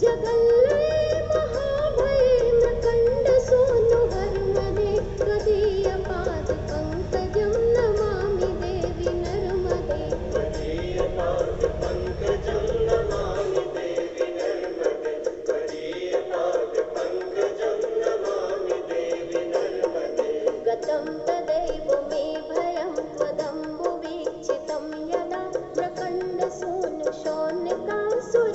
जगल्लये महाभये मृकण्ड सोनु हर्मदे त्वदीयपाद पंकजं नमामि देवी नर्मदे त्वदीयपाद पंकजं नमामि देवी नर्मदे त्वदीयपाद पंकजं नमामि देवी नर्मदे गतं तदैव मे भयं त्वदम्बुवीक्षितं यदा प्रकण्डसूनु शौनकासुरारिसेवि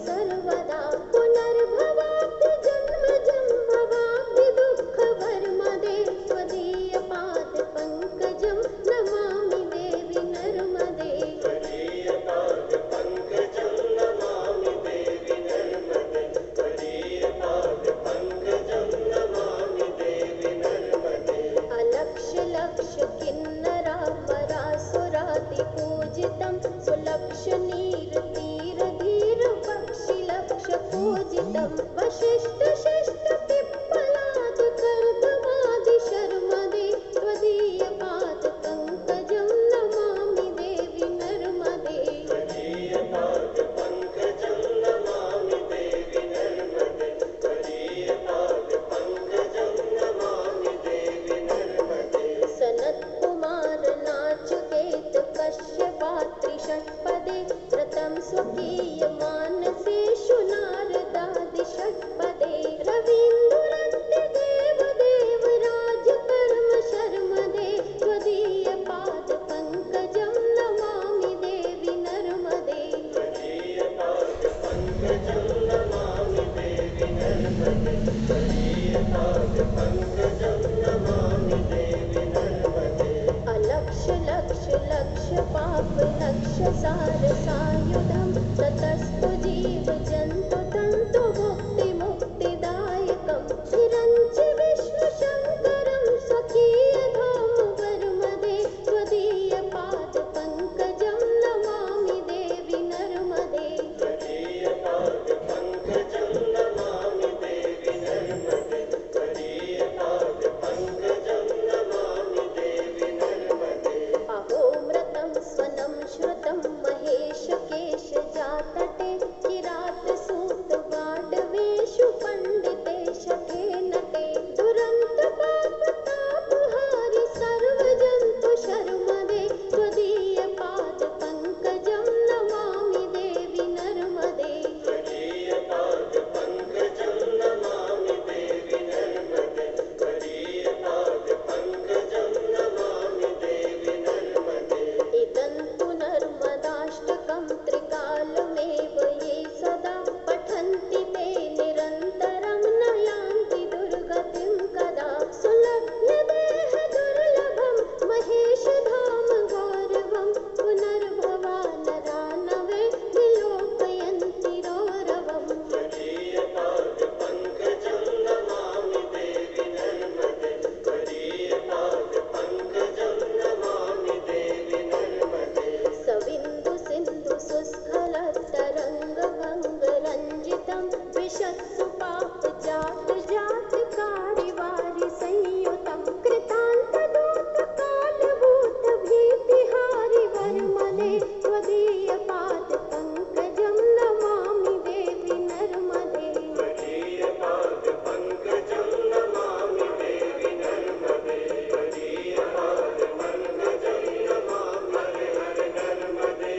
सर्वदा पुनर्भवाब्धि जन्मजं भवाब्धि दुःखभर्मदे त्वदीयपाद पंकजं नमामि देवी नर्मदे त्वदीयपाद पंकजं नमामि देवी नर्मदे त्वदीयपाद पंकजं नमामि देवी नर्मदे अलक्ष्य लक्ष्य किन्नरा परासुराति पूजितं सुलक्ष्य नीर तीर धीर पक्षि लक्ष्य पूजितं वशिष्ठ शिष्ट पिप्पलाद कर्दमादि शर्मदे त्वदीयपाद पंकजं नमामि देवी नर्मदे त्वदीयपाद पंकजं नमामि देवी नर्मदे त्वदीयपाद पंकजं नमामि देवी नर्मदे सनत्कुमार नाचकेत कश्यपात्रि षट्पदे व्रतं स्वकीय मानसेषु नारदादि षट्पदे रवीन्दुरन्त्य देवदेव राजकर्म शर्मदे त्वदीयपाद पंकजं नमामि देवी नर्मदे त्वदीयपाद पंकजं नमामि देवी नर्मदे त्वदीयपाद पंकजं नमामि देवी नर्मदे अलक्ष्य लक्ष्य लक्ष्य पाप लक्ष्य सार सायुधं ततस्तु जीव जन्तु तन्तु मुक्ति मुक्तिदायकं चिरञ्च विष्णु शङ्करं स्वकीयधाम वर्मदे त्वदीयपाद पंकजं नमामि देवी नर्मदे त्वदीयपाद पंकजं नमामि देवी नर्मदे त्वदीयपाद पंकजं नमामि देवी नर्मदे अहोमृतं स्वनं श्रुतं महेश केश जातटे किरातसूत वाडवेषु पण्डिते शठे नटे दुरन्त पापतापहारि सर्वजन्तु शर्मदे त्वदीयपाद पंकजं नमामि देवी नर्मदे त्वदीयपाद पंकजं नमामि देवी नर्मदे त्वदीयपाद पंकजं नमामि देवी नर्मदे इदं तु नर्मदाष्टकं त्रिकालमेव ये सदा पठन्ति ते निरन्तरं न यान्ति दुर्गतिं कदा सुलभ्य देह दुर्लभं महेशधाम गौरवं पुनर्भवा नरा नवे विलोकयन्ति रौरवम् त्वदीयपाद पंकजं नमामि देवी नर्मदे त्वदीयपाद पंकजं नमामि देवी नर्मदे सविन्दु सिन्धु सुस्खल तरंग भंग रंजितं विशत्सु पाप जात जात कारिवारि संयुतं कृतान्त दूत कालभूत भीतिहारि वर्मदे त्वदीयपाद पंकजं नमामि देवी नर्मदे त्वदीयपाद पंकजं नमामि देवी नर्मदे त्वदीयपाद पंकजं नमामि हर नर्मदे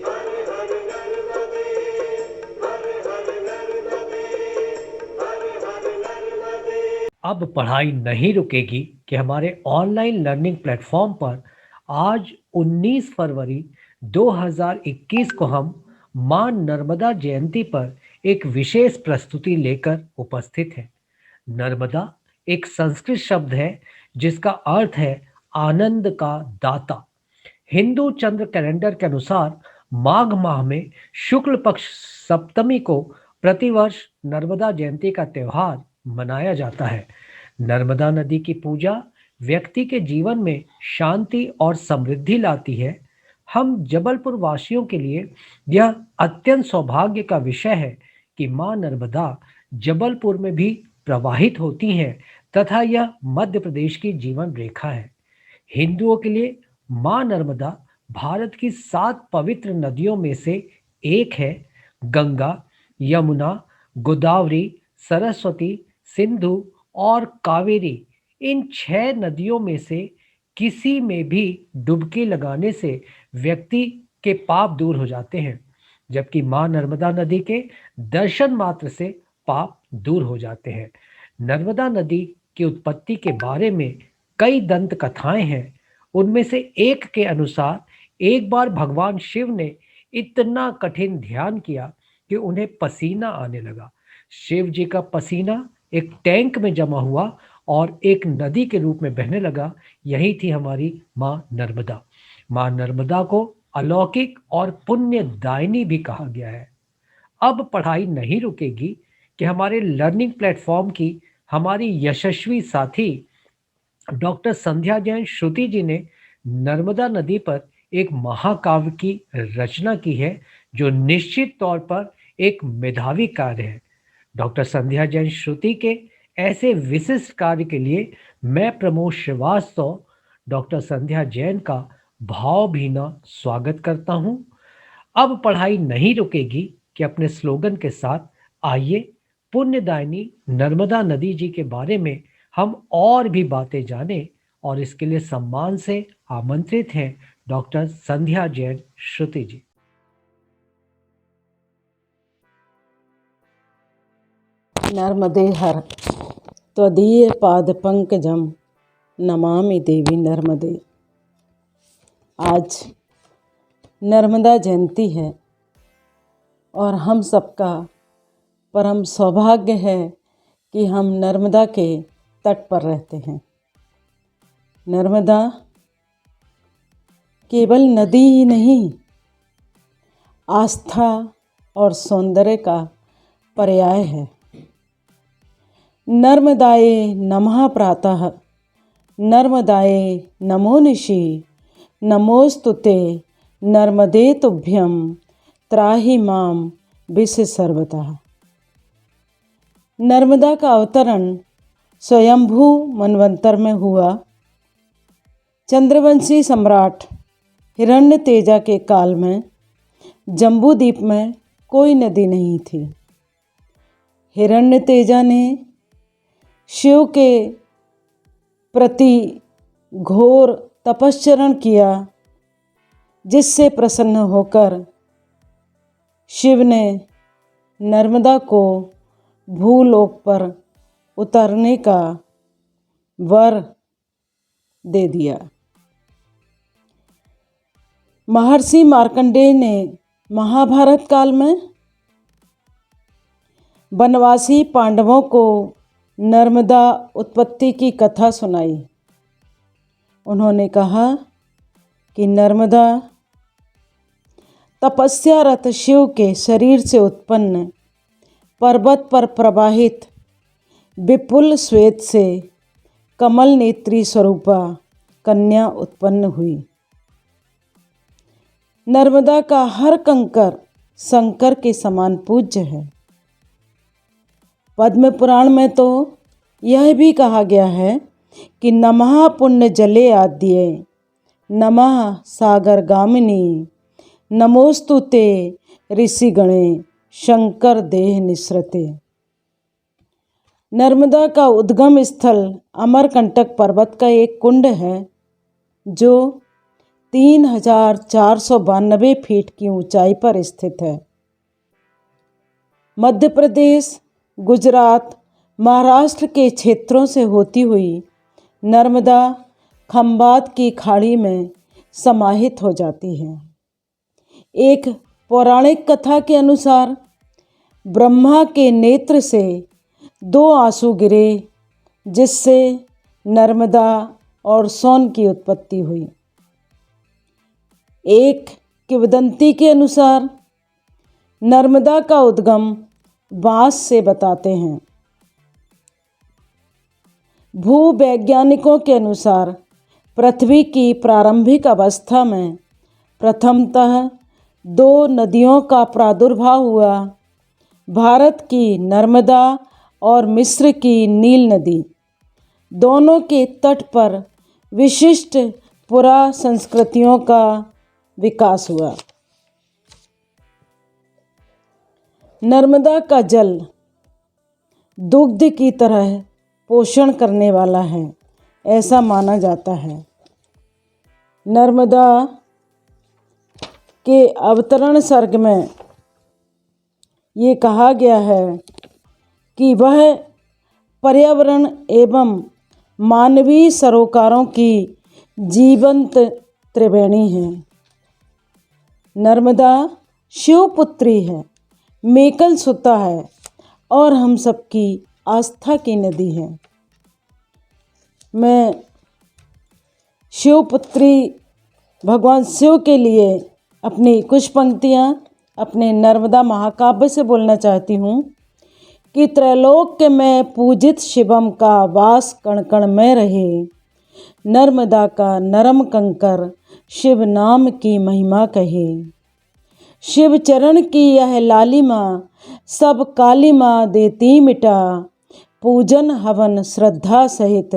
हर हर नर्मदे हर हर नर्मदे हर हर नर्मदे। अब पढ़ाई नहीं रुकेगी कि हमारे ऑनलाइन लर्निंग प्लेटफॉर्म पर आज 19 फरवरी 2021 को हम मां नर्मदा जयंती पर एक विशेष प्रस्तुति लेकर उपस्थित हैं। नर्मदा एक संस्कृत शब्द है जिसका अर्थ है आनंद का दाता। हिंदू चंद्र कैलेंडर के अनुसार माघ माह में शुक्ल पक्ष सप्तमी को प्रतिवर्ष नर्मदा जयंती का त्योहार मनाया जाता है। नर्मदा नदी की पूजा व्यक्ति के जीवन में शांति और समृद्धि लाती है। हम जबलपुर वासियों के लिए यह अत्यंत सौभाग्य का विषय है कि मां नर्मदा जबलपुर में भी प्रवाहित होती हैं तथा यह मध्य प्रदेश की जीवन रेखा है। हिंदुओं के लिए मां नर्मदा भारत की 7 पवित्र नदियों में से एक है। गंगा, यमुना, गोदावरी, सरस्वती, सिंधु और कावेरी, इन 6 नदियों में से किसी में भी डुबकी लगाने से व्यक्ति के पाप दूर हो जाते हैं, जबकि मां नर्मदा नदी के दर्शन मात्र से पाप दूर हो जाते हैं। नर्मदा नदी की उत्पत्ति के बारे में कई दंत कथाएं हैं। उनमें से एक के अनुसार एक बार भगवान शिव ने इतना कठिन ध्यान किया कि उन्हें पसीना आने लगा। शिव जी का पसीना एक टैंक में जमा हुआ और एक नदी के रूप में बहने लगा। यही थी हमारी मां नर्मदा। मां नर्मदा को अलौकिक और पुण्यदायिनी भी कहा गया है। अब पढ़ाई नहीं रुकेगी कि हमारे लर्निंग प्लेटफॉर्म की हमारी यशस्वी साथी डॉक्टर संध्या जैन श्रुति जी ने नर्मदा नदी पर एक महाकाव्य की रचना की है, जो निश्चित तौर पर एक मेधावी कार्य है। डॉक्टर संध्या जैन श्रुति के ऐसे विशिष्ट कार्य के लिए मैं प्रमोद श्रीवास्तव डॉक्टर संध्या जैन का भावभीना स्वागत करता हूं। अब पढ़ाई नहीं रुकेगी कि अपने स्लोगन के साथ आइए पुण्यदायिनी नर्मदा नदी जी के बारे में हम और भी बातें जानें, और इसके लिए सम्मान से आमंत्रित हैं डॉक्टर संध्या जैन श्रुति जी। नर्मदे हर त्वदीय पाद पंकजम नमामि देवी नर्मदे। आज नर्मदा जयंती है और हम सबका परम सौभाग्य है कि हम नर्मदा के तट पर रहते हैं। नर्मदा केवल नदी ही नहीं, आस्था और सौंदर्य का पर्याय है। नर्मदाये नमः प्रातः, नर्मदाये नमो निशि, नमोस्तुते नर्मदे तुभ्यं त्राहि माम विश्व सर्वतः। नर्मदा का अवतरण स्वयंभू मनवंतर में हुआ। चंद्रवंशी सम्राट हिरण्यतेजा के काल में जम्बूद्वीप में कोई नदी नहीं थी। हिरण्यतेजा ने शिव के प्रति घोर तपश्चरण किया, जिससे प्रसन्न होकर शिव ने नर्मदा को भूलोक पर उतरने का वर दे दिया। महर्षि मार्कंडेय ने महाभारत काल में वनवासी पांडवों को नर्मदा उत्पत्ति की कथा सुनाई। उन्होंने कहा कि नर्मदा तपस्यारत शिव के शरीर से उत्पन्न पर्वत पर प्रवाहित विपुल श्वेत से कमल नेत्री स्वरूपा कन्या उत्पन्न हुई। नर्मदा का हर कंकर शंकर के समान पूज्य है। पद्म पुराण में तो यह भी कहा गया है कि नमः पुण्य जले आद्ये, नमः सागर गामिनी, नमोस्तुते ऋषिगणे शंकर देह निसृते। नर्मदा का उद्गम स्थल अमरकंटक पर्वत का एक कुंड है, जो 3492 फीट की ऊंचाई पर स्थित है। मध्य प्रदेश, गुजरात, महाराष्ट्र के क्षेत्रों से होती हुई नर्मदा खंबात की खाड़ी में समाहित हो जाती है। एक पौराणिक कथा के अनुसार ब्रह्मा के नेत्र से 2 आंसू गिरे, जिससे नर्मदा और सोन की उत्पत्ति हुई। एक किंवदंती के अनुसार नर्मदा का उद्गम बांस से बताते हैं। भूवैज्ञानिकों के अनुसार पृथ्वी की प्रारंभिक अवस्था में प्रथमतः 2 नदियों का प्रादुर्भाव हुआ। भारत की नर्मदा और मिस्र की नील नदी, दोनों के तट पर विशिष्ट पुरा संस्कृतियों का विकास हुआ। नर्मदा का जल दुग्ध की तरह पोषण करने वाला है, ऐसा माना जाता है। नर्मदा के अवतरण सर्ग में ये कहा गया है कि वह पर्यावरण एवं मानवीय सरोकारों की जीवंत त्रिवेणी है। नर्मदा शिवपुत्री है, मेकल सुता है और हम सबकी आस्था की नदी है। मैं शिवपुत्री भगवान शिव के लिए अपनी कुछ पंक्तियाँ अपने नर्मदा महाकाव्य से बोलना चाहती हूँ कि त्रैलोक्य में पूजित शिवम का वास कण कण में रहे, नर्मदा का नरम कंकर शिव नाम की महिमा कहे। शिव चरण की यह लालिमा सब कालिमा देती मिटा, पूजन हवन श्रद्धा सहित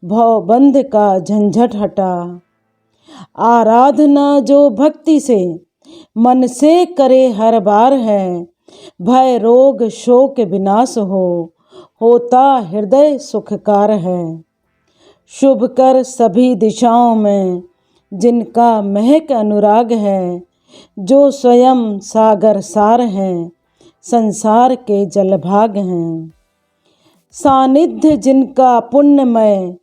भवबंध का झंझट हटा। आराधना जो भक्ति से मन से करे हर बार है, भय रोग शोक विनाश होता हृदय सुखकार है। शुभ कर सभी दिशाओं में जिनका महक अनुराग है, जो स्वयं सागर सार हैं, संसार के जलभाग हैं। सानिध्य जिनका पुण्यमय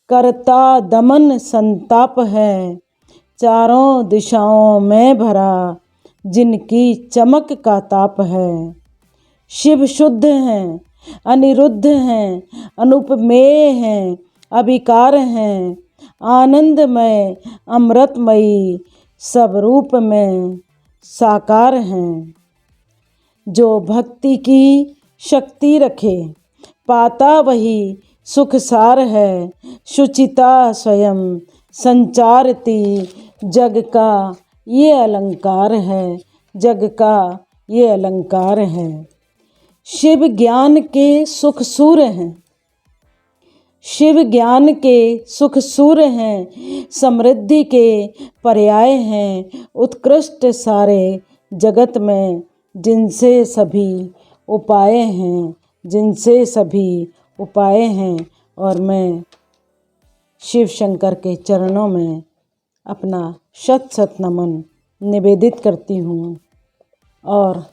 करता दमन संताप है, चारों दिशाओं में भरा जिनकी चमक का ताप है। शिव शुद्ध हैं, अनिरुद्ध हैं, अनुपमेय हैं, अविकार हैं, आनंदमय अमृतमयी सब रूप में साकार हैं। जो भक्ति की शक्ति रखे पाता वही सुख सार है, शुचिता स्वयं संचारती जग का ये अलंकार है, जग का ये अलंकार है। शिव ज्ञान के सुख सूर हैं, शिव ज्ञान के सुख सूर हैं, समृद्धि के पर्याय हैं, उत्कृष्ट सारे जगत में जिनसे सभी उपाय हैं, जिनसे सभी उपाय हैं। और मैं शिव शंकर के चरणों में अपना शत शत नमन निवेदित करती हूँ। और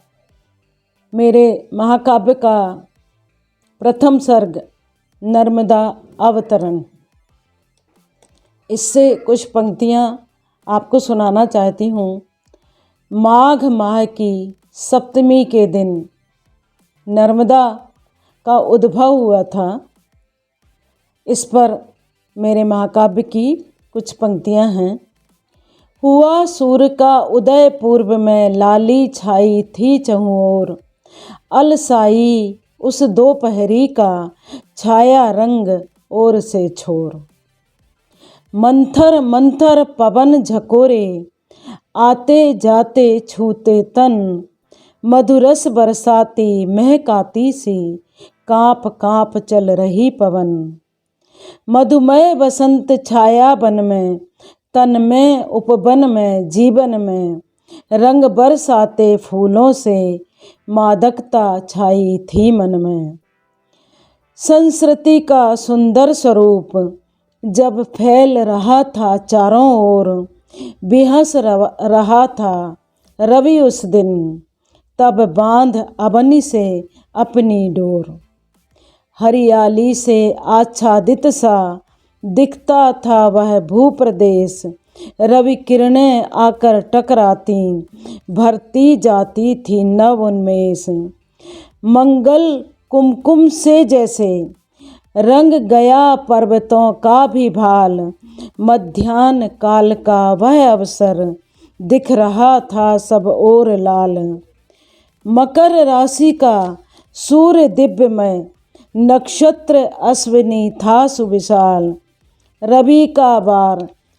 मेरे महाकाव्य का प्रथम सर्ग नर्मदा अवतरण, इससे कुछ पंक्तियाँ आपको सुनाना चाहती हूँ। माघ माह की सप्तमी के दिन नर्मदा का उद्भव हुआ था। इस पर मेरे महाकाव्य की कुछ पंक्तियाँ हैं। हुआ सूर्य का उदय पूर्व में लाली छाई थी चहुँ ओर, अलसाई उस दोपहरी का छाया रंग ओर से छोर। मंथर मंथर पवन झकोरे आते जाते छूते तन, मधुरस बरसाती महकाती सी काँप काँप चल रही पवन। मधुमय बसंत छाया बन में तन में उपवन में जीवन में, रंग बरसाते फूलों से मादकता छाई थी मन में। संस्कृति का सुंदर स्वरूप जब फैल रहा था चारों ओर, बेहस रहा था रवि उस दिन, तब बांध अबनी से अपनी डोर। हरियाली से आच्छादित सा दिखता था वह भूप्रदेश, रवि किरणें आकर टकराती भरती जाती थी नव उन्मेष। मंगल कुमकुम से जैसे रंग गया पर्वतों का भी भाल, मध्याह्न काल का वह अवसर दिख रहा था सब ओर लाल। मकर राशि का सूर्य दिव्यमय, नक्षत्र अश्विनी था सुविशाल।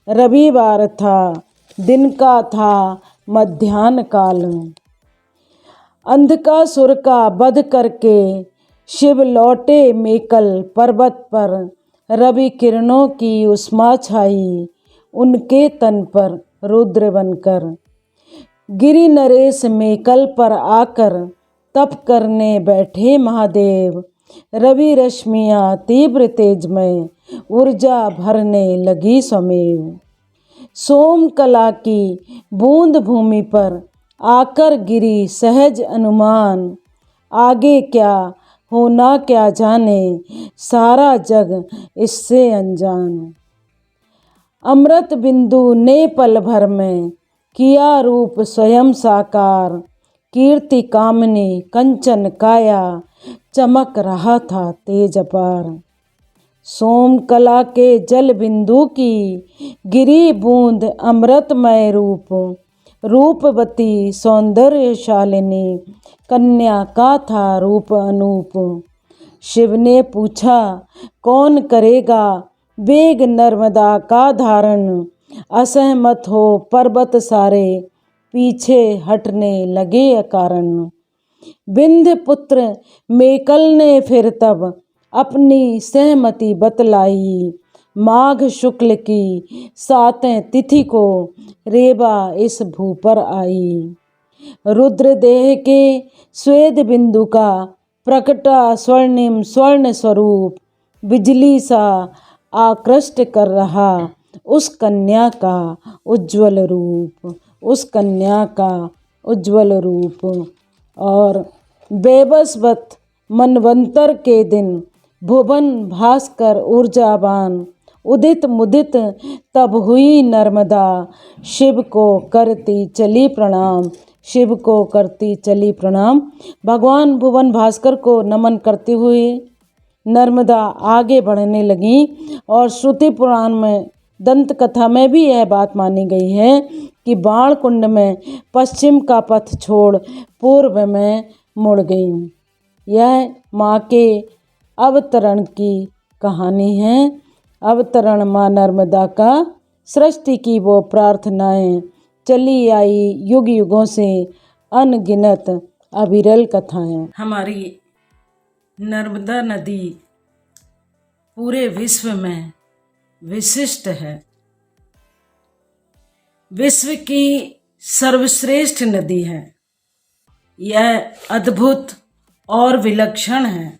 रविवार था, दिन का था मध्याह्न काल। अंधकासुर का वध करके शिव लौटे मेकल पर्वत पर, रवि किरणों की उष्मा छाई उनके तन पर रुद्र बनकर। गिरि नरेश मेकल पर आकर तप करने बैठे महादेव। रवि रश्मियाँ तीव्र तेज में ऊर्जा भरने लगी स्वमेव। सोम कला की बूंद भूमि पर आकर गिरी सहज अनुमान। आगे क्या होना क्या जाने, सारा जग इससे अनजान। अमृत बिंदु ने पल भर में किया रूप स्वयं साकार। कीर्ति कामनी कंचन काया, चमक रहा था तेज अपार। सोम कला के जल बिंदु की गिरी बूंद अमृतमय रूप। रूपवती सौंदर्यशालिनी कन्या का था रूप अनूप। शिव ने पूछा कौन करेगा वेग नर्मदा का धारण। असहमत हो पर्वत सारे, पीछे हटने लगे अकारण। विंध्य पुत्र मेकल ने फिर तब अपनी सहमति बतलाई। माघ शुक्ल की 7वें तिथि को रेवा इस भू पर आई। रुद्रदेह के स्वेद बिंदु का प्रकटा स्वर्णिम स्वर्ण स्वरूप। बिजली सा आकृष्ट कर रहा उस कन्या का उज्ज्वल रूप, उस कन्या का उज्ज्वल रूप। और बेबसवत मनवंतर के दिन भुवन भास्कर ऊर्जावान। उदित मुदित तब हुई नर्मदा, शिव को करती चली प्रणाम, शिव को करती चली प्रणाम। भगवान भुवन भास्कर को नमन करते हुए नर्मदा आगे बढ़ने लगी। और श्रुति पुराण में दंत कथा में भी यह बात मानी गई है कि बाण कुंड में पश्चिम का पथ छोड़ पूर्व में मुड़ गई। यह माँ के अवतरण की कहानी है। अवतरण माँ नर्मदा का, सृष्टि की वो प्रार्थनाएं चली आई युग युगों से, अनगिनत अविरल कथाएं। हमारी नर्मदा नदी पूरे विश्व में विशिष्ट है। विश्व की सर्वश्रेष्ठ नदी है। यह अद्भुत और विलक्षण है।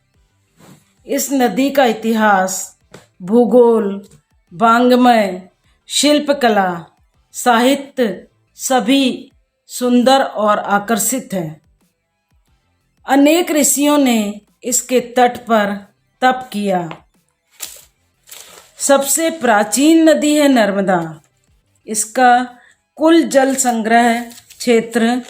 इस नदी का इतिहास, भूगोल, वाङ्मय, शिल्पकला, साहित्य सभी सुंदर और आकर्षित है। अनेक ऋषियों ने इसके तट पर तप किया। सबसे प्राचीन नदी है नर्मदा। इसका कुल जल संग्रह क्षेत्र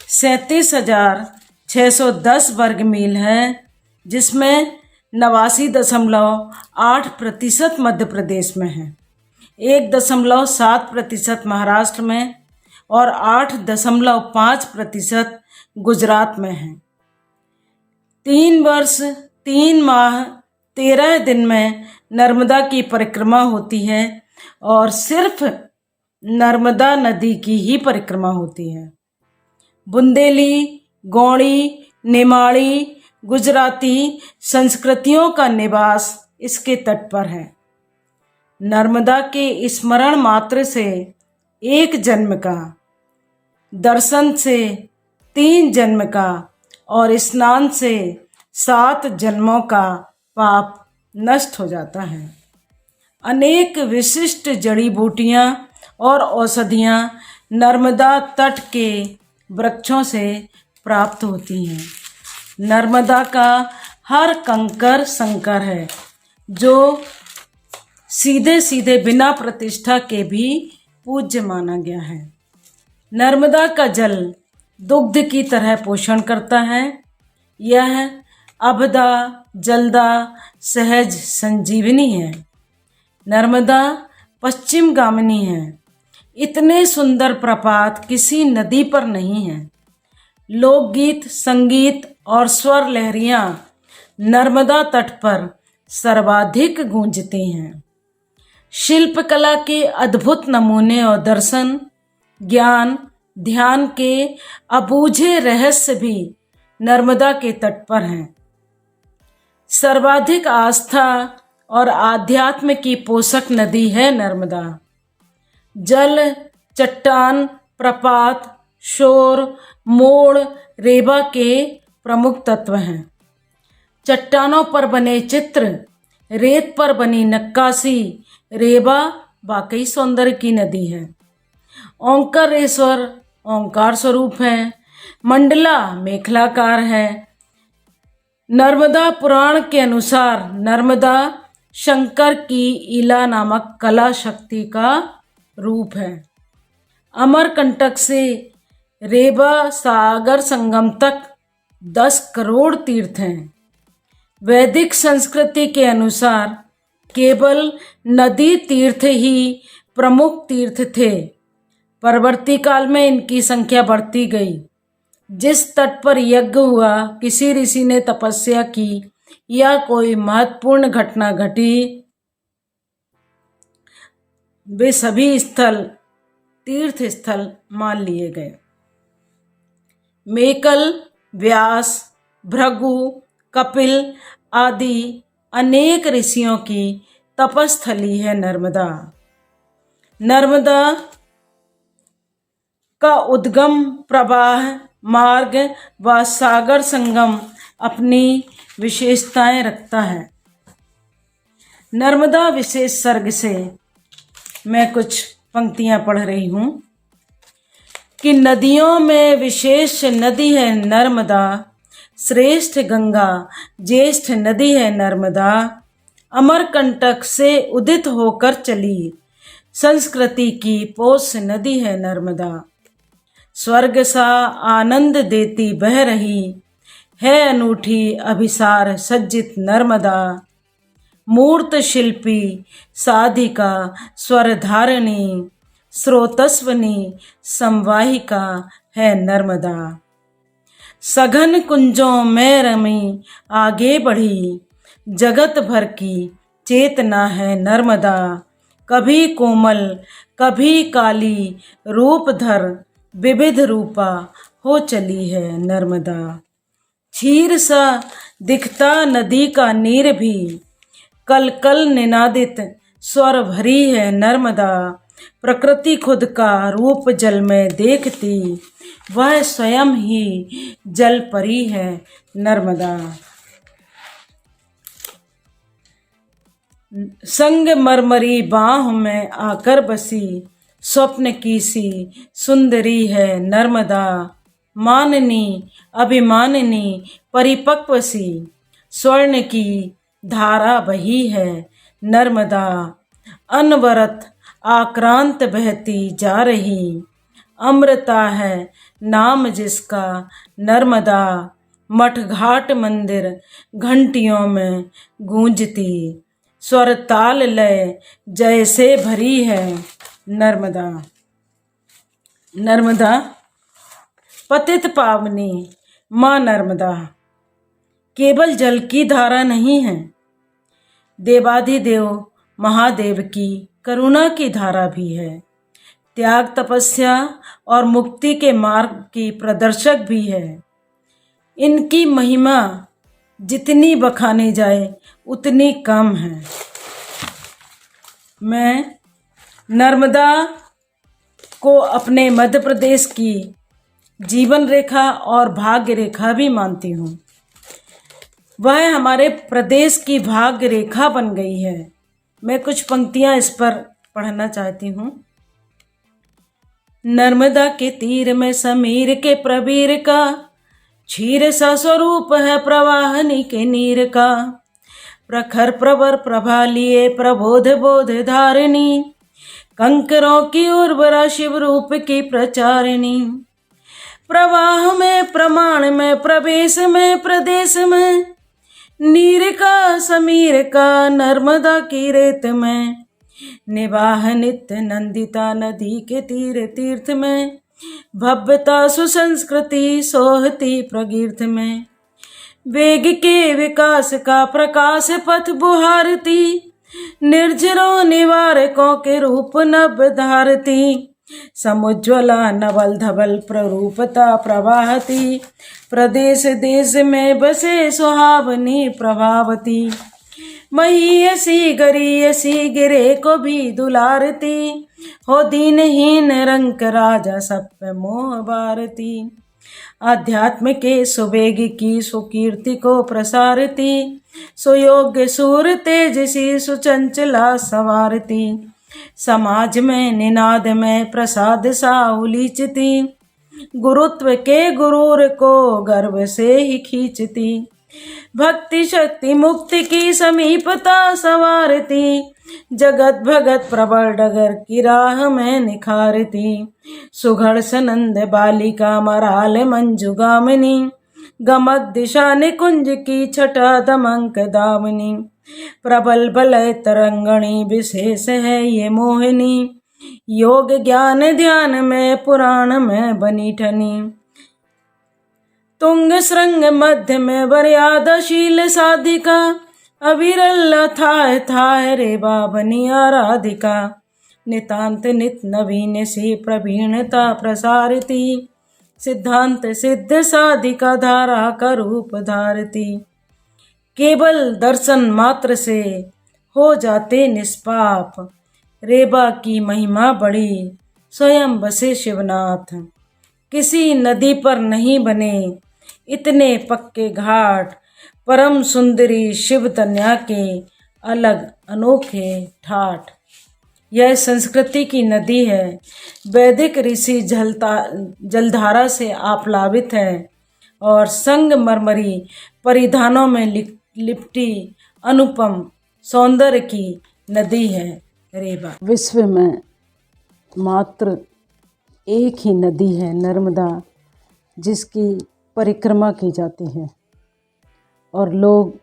37,610 वर्ग मील है, जिसमें 89.8% मध्य प्रदेश में है, 1.7% महाराष्ट्र में और 8.5% गुजरात में है। 3 वर्ष 3 माह 13 दिन में नर्मदा की परिक्रमा होती है और सिर्फ नर्मदा नदी की ही परिक्रमा होती है। बुंदेली, गौड़ी, नेमाड़ी, गुजराती संस्कृतियों का निवास इसके तट पर है। नर्मदा के स्मरण मात्र से 1 जन्म का, दर्शन से 3 जन्म का और स्नान से 7 जन्मों का पाप नष्ट हो जाता है। अनेक विशिष्ट जड़ी बूटियां और औषधियां नर्मदा तट के वृक्षों से प्राप्त होती हैं। नर्मदा का हर कंकर संकर है, जो सीधे सीधे बिना प्रतिष्ठा के भी पूज्य माना गया है। नर्मदा का जल दुग्ध की तरह पोषण करता है। यह अभदा जलदा सहज संजीवनी है। नर्मदा पश्चिम गामिनी है। इतने सुंदर प्रपात किसी नदी पर नहीं है। लोकगीत, संगीत और स्वर लहरियां नर्मदा तट पर सर्वाधिक गूंजती हैं। शिल्पकला के अद्भुत नमूने और दर्शन, ज्ञान, ध्यान के अबूझे रहस्य भी नर्मदा के तट पर हैं। सर्वाधिक आस्था और आध्यात्म की पोषक नदी है नर्मदा। जल, चट्टान, प्रपात, शोर, मोड़ रेवा के प्रमुख तत्व हैं। चट्टानों पर बने चित्र, रेत पर बनी नक्काशी, रेबा वाकई सौंदर्य की नदी है। ओंकारेश्वर ओंकार स्वरूप है। मंडला मेखलाकार है। नर्मदा पुराण के अनुसार नर्मदा शंकर की इला नामक कला शक्ति का रूप है। अमरकंटक से रेबा सागर संगम तक 10 करोड़ तीर्थ हैं। वैदिक संस्कृति के अनुसार केवल नदी तीर्थ ही प्रमुख तीर्थ थे। परवर्ती काल में इनकी संख्या बढ़ती गई। जिस तट पर यज्ञ हुआ, किसी ऋषि ने तपस्या की या कोई महत्वपूर्ण घटना घटी, वे सभी स्थल तीर्थ स्थल मान लिए गए। मेकल, व्यास, भृगु, कपिल आदि अनेक ऋषियों की तपस्थली है नर्मदा। नर्मदा का उद्गम, प्रवाह मार्ग व सागर संगम अपनी विशेषताएं रखता है। नर्मदा विशेष सर्ग से मैं कुछ पंक्तियां पढ़ रही हूं कि नदियों में विशेष नदी है नर्मदा, श्रेष्ठ गंगा ज्येष्ठ नदी है नर्मदा। अमरकंटक से उदित होकर चली, संस्कृति की पोष नदी है नर्मदा। स्वर्ग सा आनंद देती बह रही है अनूठी अभिसार सज्जित नर्मदा। मूर्त शिल्पी साधिका स्वर धारिणी, स्रोतस्वनी संवाहिका है नर्मदा। सघन कुंजों में रमी आगे बढ़ी, जगत भर की चेतना है नर्मदा। कभी कोमल कभी काली रूपधर, विविध रूपा हो चली है नर्मदा। क्षीर सा दिखता नदी का नीर भी, कल कल निनादित स्वर भरी है नर्मदा। प्रकृति खुद का रूप जल में देखती, वह स्वयं ही जल परी है नर्मदा। संग मरमरी बाहों में आकर बसी, स्वप्न की सी सुंदरी है नर्मदा। माननी अभिमाननी परिपक्व सी, स्वर्ण की धारा बही है नर्मदा। अनवरत आक्रांत बहती जा रही, अमृता है नाम जिसका नर्मदा। मठ घाट मंदिर घंटियों में गूंजती, स्वर ताल लय जैसे भरी है नर्मदा। नर्मदा पतित पावनी माँ नर्मदा केवल जल की धारा नहीं है, देवाधिदेव महादेव की करुणा की धारा भी है। त्याग, तपस्या और मुक्ति के मार्ग की प्रदर्शक भी है। इनकी महिमा जितनी बखानी जाए उतनी कम है। मैं नर्मदा को अपने मध्य प्रदेश की जीवन रेखा और भाग्य रेखा भी मानती हूँ। वह हमारे प्रदेश की भाग्य रेखा बन गई है। मैं कुछ पंक्तियाँ इस पर पढ़ना चाहती हूँ। नर्मदा के तीर में समीर के प्रवीर का, क्षीर सा स्वरूप है प्रवाहनी के नीर का। प्रखर प्रवर प्रभा लिए प्रबोध बोध धारिणी, कंकरों की उर्वरा शिव रूप की प्रचारिणी। प्रवाह में प्रमाण में प्रवेश में प्रदेश में, नीर का समीर का नर्मदा की रेत में। निवाह नित्य नंदिता नदी के तीर तीर्थ में, भव्यता सुसंस्कृति सोहती प्रगीर्थ में। वेग के विकास का प्रकाश पथ बुहारती, निर्जरों निवारकों के रूप नभ धारती। समुज्वला नवल धवल प्ररूपता प्रवाहती, प्रदेश देश में बसे सुहावनी प्रभावती। महीयसी गरीयसी गिरे को भी दुलारती, हो दीनहीन रंक राजा सब पे मोह भारती। आध्यात्म के सुवेग की सुकीर्ति को प्रसारती, सुयोग्य सूर तेजसी सुचंचला सवारती, समाज में निनाद में प्रसाद सा उलीचती, गुरुत्व के गुरूर को गर्व से ही खींचती, भक्ति शक्ति मुक्ति की समीपता सवारती, जगत भगत प्रबल डगर की राह में निखारती, सुघड़ सनंद बालिका मराल मंजुगामिनी, गमक दिशा निकुंज की छटा दमंक दामिनी, प्रबल बलय तरंगणी विशेष है ये मोहिनी, योग ज्ञान ध्यान में पुराण में बनी ठनी, तुंग श्रृंग मध्य में मर्यादाशील साधिका, अविरल थाय थाय रेबा बनी आराधिका, नितांत नित नवीन से प्रवीणता प्रसारती, सिद्धांत सिद्ध साधिका धारा का रूप धारती, केवल दर्शन मात्र से हो जाते निष्पाप, रेबा की महिमा बड़ी स्वयं बसे शिवनाथ, किसी नदी पर नहीं बने इतने पक्के घाट, परम सुंदरी शिव कन्या के अलग अनोखे ठाठ। यह संस्कृति की नदी है, वैदिक ऋषि जलधारा से आप्लावित है और संगमरमरी परिधानों में लिपटी अनुपम सौंदर्य की नदी है रेबा। विश्व में मात्र एक ही नदी है नर्मदा, जिसकी परिक्रमा की जाती है और लोग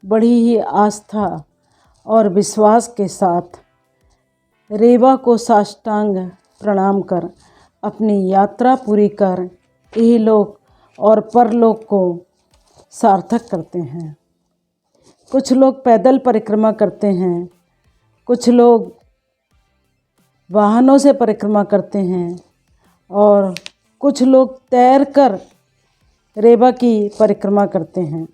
बड़ी ही आस्था और विश्वास के साथ रेबा को साष्टांग प्रणाम कर अपनी यात्रा पूरी कर इहलोक और परलोक को सार्थक करते हैं। कुछ लोग पैदल परिक्रमा करते हैं, कुछ लोग वाहनों से परिक्रमा करते हैं और कुछ लोग तैरकर रेबा की परिक्रमा करते हैं।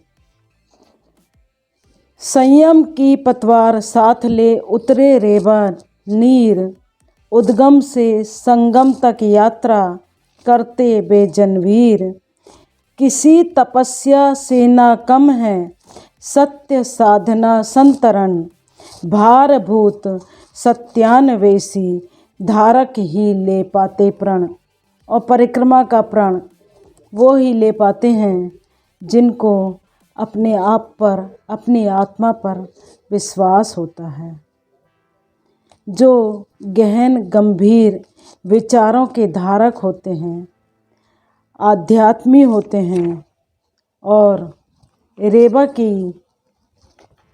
संयम की पतवार साथ ले उतरे रेबा नीर, उद्गम से संगम तक यात्रा करते बेजनवीर, किसी तपस्या से ना कम है सत्य साधना संतरण, भारभूत सत्यान्वेषी धारक ही ले पाते प्रण। और परिक्रमा का प्रण वो ही ले पाते हैं जिनको अपने आप पर, अपनी आत्मा पर विश्वास होता है, जो गहन गंभीर विचारों के धारक होते हैं, आध्यात्मी होते हैं और रेबा की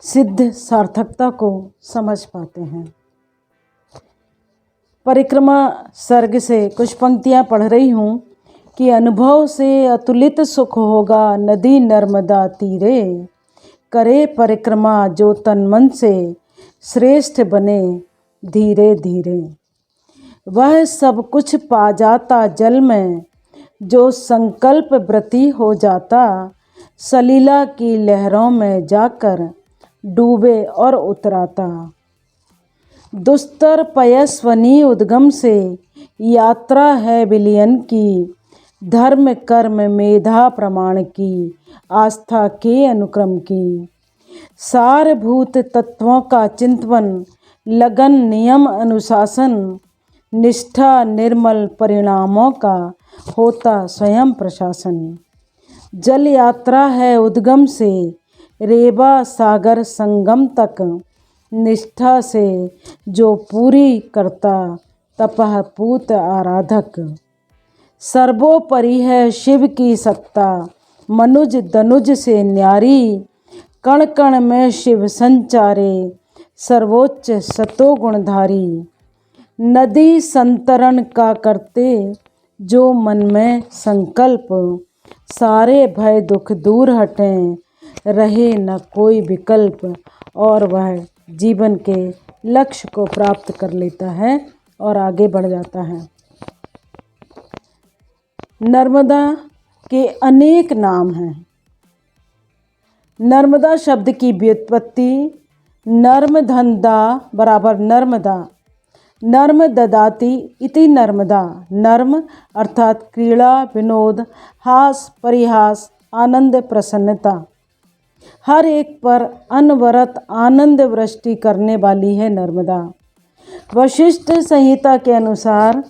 सिद्ध सार्थकता को समझ पाते हैं। परिक्रमा सर्ग से कुछ पंक्तियाँ पढ़ रही हूँ कि अनुभव से अतुलित सुख होगा नदी नर्मदा तीरे, करे परिक्रमा जो तन मन से श्रेष्ठ बने धीरे धीरे। वह सब कुछ पा जाता जल में जो संकल्प व्रती हो जाता, सलीला की लहरों में जाकर डूबे और उतराता। दुस्तर पयस्वनी उद्गम से यात्रा है विलियन की, धर्म कर्म मेधा प्रमाण की आस्था के अनुक्रम की। सारभूत तत्वों का चिंतन लगन नियम अनुशासन, निष्ठा निर्मल परिणामों का होता स्वयं प्रशासन। जल यात्रा है उद्गम से रेबा सागर संगम तक, निष्ठा से जो पूरी करता तपः पूत आराधक। सर्वोपरि है शिव की सत्ता मनुज दनुज से न्यारी, कण कण में शिव संचारे सर्वोच्च सतो गुणधारी। नदी संतरण का करते जो मन में संकल्प, सारे भय दुख दूर हटें रहे न कोई विकल्प, और वह जीवन के लक्ष्य को प्राप्त कर लेता है और आगे बढ़ जाता है। नर्मदा के अनेक नाम हैं। नर्मदा शब्द की व्युत्पत्ति नर्म धन दा बराबर नर्मदा, नर्म ददाति इति नर्मदा। नर्म अर्थात क्रीड़ा, विनोद, हास, परिहास, आनंद, प्रसन्नता, हर एक पर अनवरत आनंद वृष्टि करने वाली है नर्मदा। वशिष्ठ संहिता के अनुसार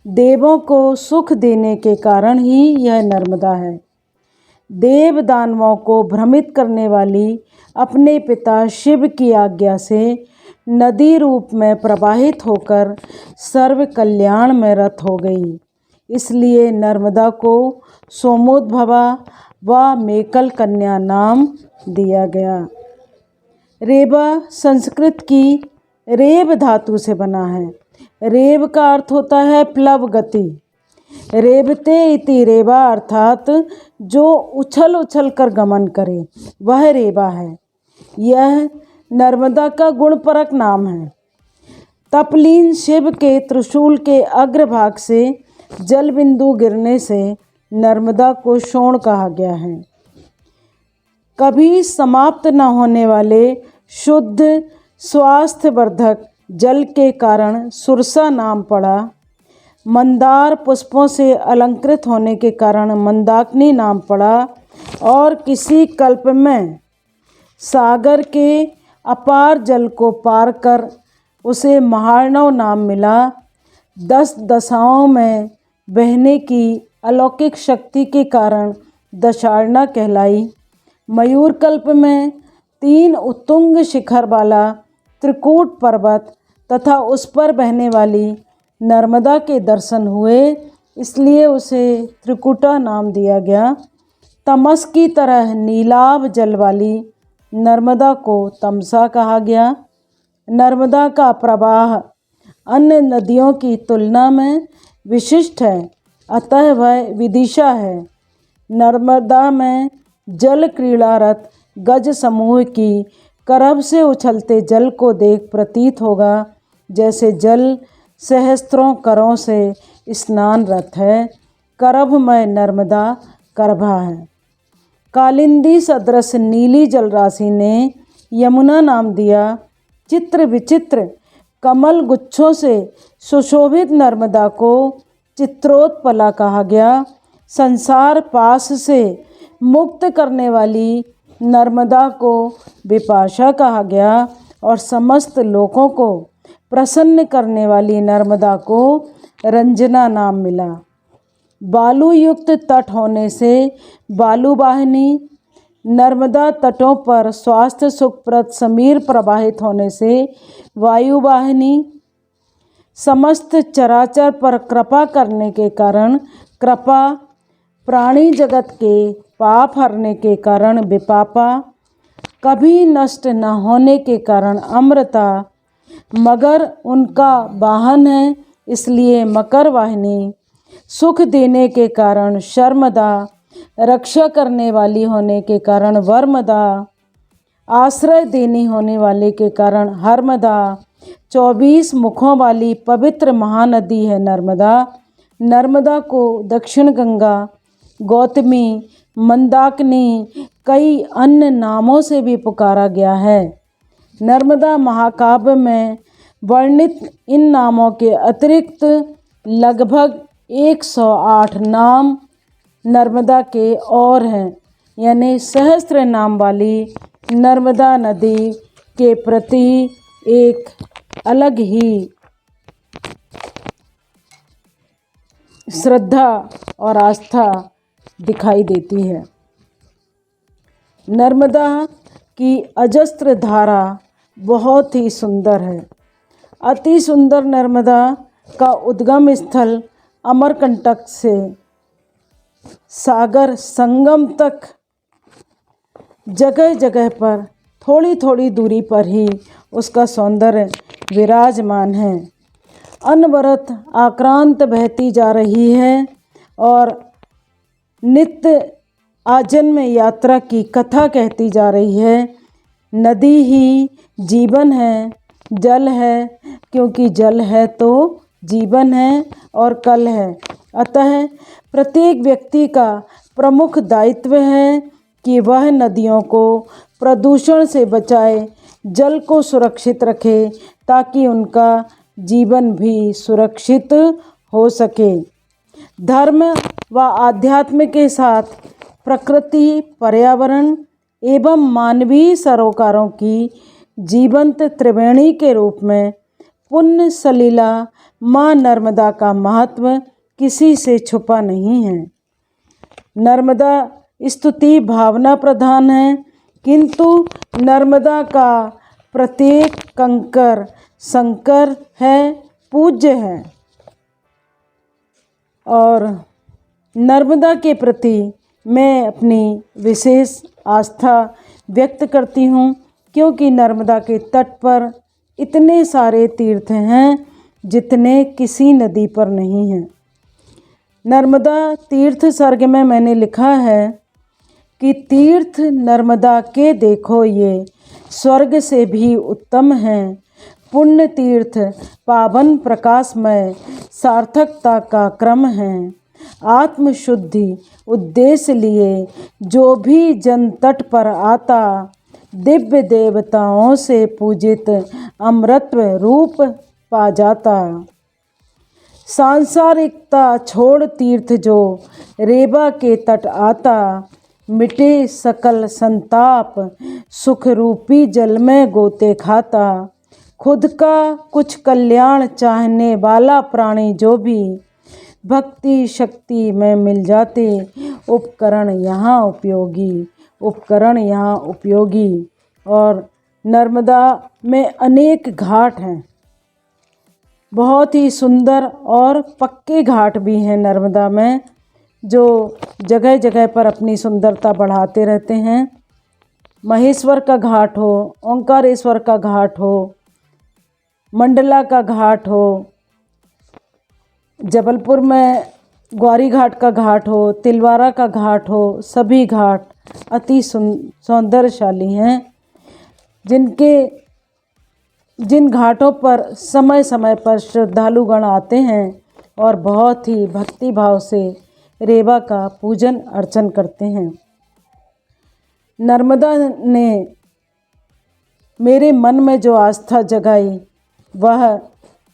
देवों को सुख देने के कारण ही यह नर्मदा है। देव दानवों को भ्रमित करने वाली अपने पिता शिव की आज्ञा से नदी रूप में प्रवाहित होकर सर्व कल्याण में रत हो गई। इसलिए नर्मदा को सोमोद्भवा व मेकल कन्या नाम दिया गया। रेबा संस्कृत की रेब धातु से बना है। रेब का अर्थ होता है प्लव गति। रेबते इति रेबा अर्थात जो उछल उछल कर गमन करे वह रेबा है। यह नर्मदा का गुणपरक नाम है। तपलीन शिव के त्रिशूल के अग्रभाग से जल बिंदु गिरने से नर्मदा को शोण कहा गया है। कभी समाप्त न होने वाले शुद्ध स्वास्थ्यवर्धक जल के कारण सुरसा नाम पड़ा। मंदार पुष्पों से अलंकृत होने के कारण मंदाकिनी नाम पड़ा। और किसी कल्प में सागर के अपार जल को पार कर उसे महार्णव नाम मिला। 10 दशाओं में बहने की अलौकिक शक्ति के कारण दशार्णा कहलाई। मयूरकल्प में 3 उत्तुंग शिखर वाला त्रिकूट पर्वत तथा उस पर बहने वाली नर्मदा के दर्शन हुए, इसलिए उसे त्रिकुटा नाम दिया गया। तमस की तरह नीलाभ जल वाली नर्मदा को तमसा कहा गया। नर्मदा का प्रवाह अन्य नदियों की तुलना में विशिष्ट है, अतः वह विदिशा है। नर्मदा में जल क्रीड़ारत गज समूह की करभ से उछलते जल को देख प्रतीत होगा जैसे जल सहस्त्रों करों से स्नानरत है। करभमय नर्मदा करभा है। कालिंदी सदृश नीली जलराशि ने यमुना नाम दिया। चित्र विचित्र कमल गुच्छों से सुशोभित नर्मदा को चित्रोत्पला कहा गया। संसार पास से मुक्त करने वाली नर्मदा को विपाशा कहा गया और समस्त लोकों को प्रसन्न करने वाली नर्मदा को रंजना नाम मिला। बालू युक्त तट होने से बालूवाहिनी, नर्मदा तटों पर स्वास्थ्य सुखप्रद समीर प्रवाहित होने से वायुवाहिनी, समस्त चराचर पर कृपा करने के कारण कृपा, प्राणी जगत के पाप हरने के कारण विपापा, कभी नष्ट न होने के कारण अमृता, मगर उनका वाहन है इसलिए मकर वाहिनी, सुख देने के कारण शर्मदा, रक्षा करने वाली होने के कारण वर्मदा, आश्रय देनी होने वाले के कारण हरमदा, 24 मुखों वाली पवित्र महानदी है नर्मदा। नर्मदा को दक्षिण गंगा, गौतमी, मंदाकिनी कई अन्य नामों से भी पुकारा गया है। नर्मदा महाकाव्य में वर्णित इन नामों के अतिरिक्त लगभग 108 नाम नर्मदा के और हैं, यानी सहस्त्र नाम वाली नर्मदा नदी के प्रति एक अलग ही श्रद्धा और आस्था दिखाई देती है। नर्मदा की अजस्त्र धारा बहुत ही सुंदर है। अति सुंदर नर्मदा का उद्गम स्थल अमरकंटक से सागर संगम तक जगह जगह पर थोड़ी थोड़ी दूरी पर ही उसका सौंदर्य विराजमान है। अनवरत आक्रांत बहती जा रही है और नित्य आजन्म यात्रा की कथा कहती जा रही है। नदी ही जीवन है, जल है, क्योंकि जल है तो जीवन है और कल है। अतः प्रत्येक व्यक्ति का प्रमुख दायित्व है कि वह नदियों को प्रदूषण से बचाए, जल को सुरक्षित रखे ताकि उनका जीवन भी सुरक्षित हो सके। धर्म व आध्यात्म के साथ प्रकृति, पर्यावरण एवं मानवीय सरोकारों की जीवंत त्रिवेणी के रूप में पुण्य सलीला माँ नर्मदा का महत्व किसी से छुपा नहीं है। नर्मदा स्तुति भावना प्रधान है, किंतु नर्मदा का प्रत्येक कंकर शंकर है, पूज्य है। और नर्मदा के प्रति मैं अपनी विशेष आस्था व्यक्त करती हूँ, क्योंकि नर्मदा के तट पर इतने सारे तीर्थ हैं जितने किसी नदी पर नहीं हैं। नर्मदा तीर्थ सर्ग में मैंने लिखा है कि तीर्थ नर्मदा के देखो ये स्वर्ग से भी उत्तम हैं। पुण्य तीर्थ पावन प्रकाशमय सार्थकता का क्रम है। आत्मशुद्धि उद्देश्य लिए जो भी जन तट पर आता, दिव्य देवताओं से पूजित अमृतत्व रूप पा जाता। सांसारिकता छोड़ तीर्थ जो रेवा के तट आता, मिटे सकल संताप सुख रूपी जल में गोते खाता। खुद का कुछ कल्याण चाहने वाला प्राणी जो भी भक्ति शक्ति में मिल जाते, उपकरण यहाँ उपयोगी। और नर्मदा में अनेक घाट हैं, बहुत ही सुंदर और पक्के घाट भी हैं नर्मदा में, जो जगह जगह पर अपनी सुंदरता बढ़ाते रहते हैं। महेश्वर का घाट हो, ओंकारेश्वर का घाट हो, मंडला का घाट हो, जबलपुर में ग्वारी घाट का घाट हो, तिलवारा का घाट हो, सभी घाट अति सौंदर्यशाली हैं, जिन घाटों पर समय समय पर श्रद्धालुगण आते हैं और बहुत ही भक्ति भाव से रेवा का पूजन अर्चन करते हैं। नर्मदा ने मेरे मन में जो आस्था जगाई वह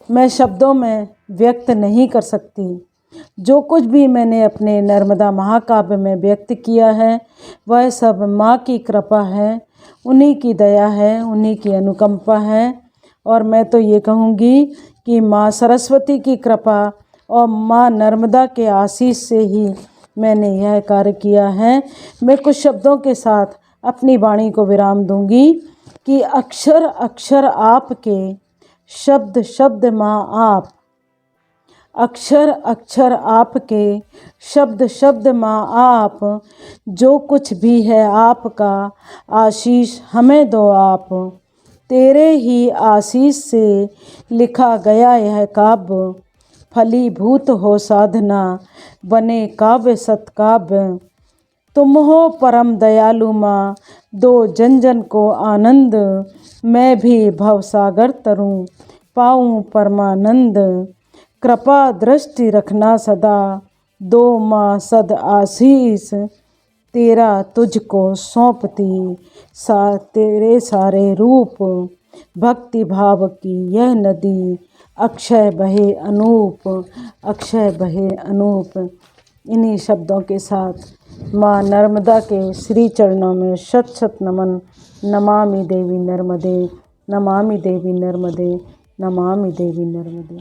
मैं शब्दों में व्यक्त नहीं कर सकती। जो कुछ भी मैंने अपने नर्मदा महाकाव्य में व्यक्त किया है वह सब माँ की कृपा है, उन्हीं की दया है, उन्हीं की अनुकंपा है। और मैं तो ये कहूँगी कि माँ सरस्वती की कृपा और माँ नर्मदा के आशीष से ही मैंने यह कार्य किया है। मैं कुछ शब्दों के साथ अपनी वाणी को विराम दूंगी कि अक्षर अक्षर आपके, शब्द शब्द माँ आप। अक्षर अक्षर आपके, शब्द शब्द माँ आप। जो कुछ भी है आपका, आशीष हमें दो आप। तेरे ही आशीष से लिखा गया यह काव्य, फलीभूत हो साधना, बने काव्य सत्काव्य। तुम हो परम दयालु माँ, दो जन जन को आनंद। मैं भी भवसागर तरूं, पाऊं परमानंद। कृपा दृष्टि रखना सदा, दो माँ सद आशीष। तेरा तुझको सौंपती तेरे सारे रूप। भक्ति भाव की यह नदी, अक्षय बहे अनूप, अक्षय बहे अनूप। इन्हीं शब्दों के साथ माँ नर्मदा के श्री चरणों में शत शत नमन। नमामि देवी नर्मदे, नमामि देवी नर्मदे, नमामि देवी नर्मदे।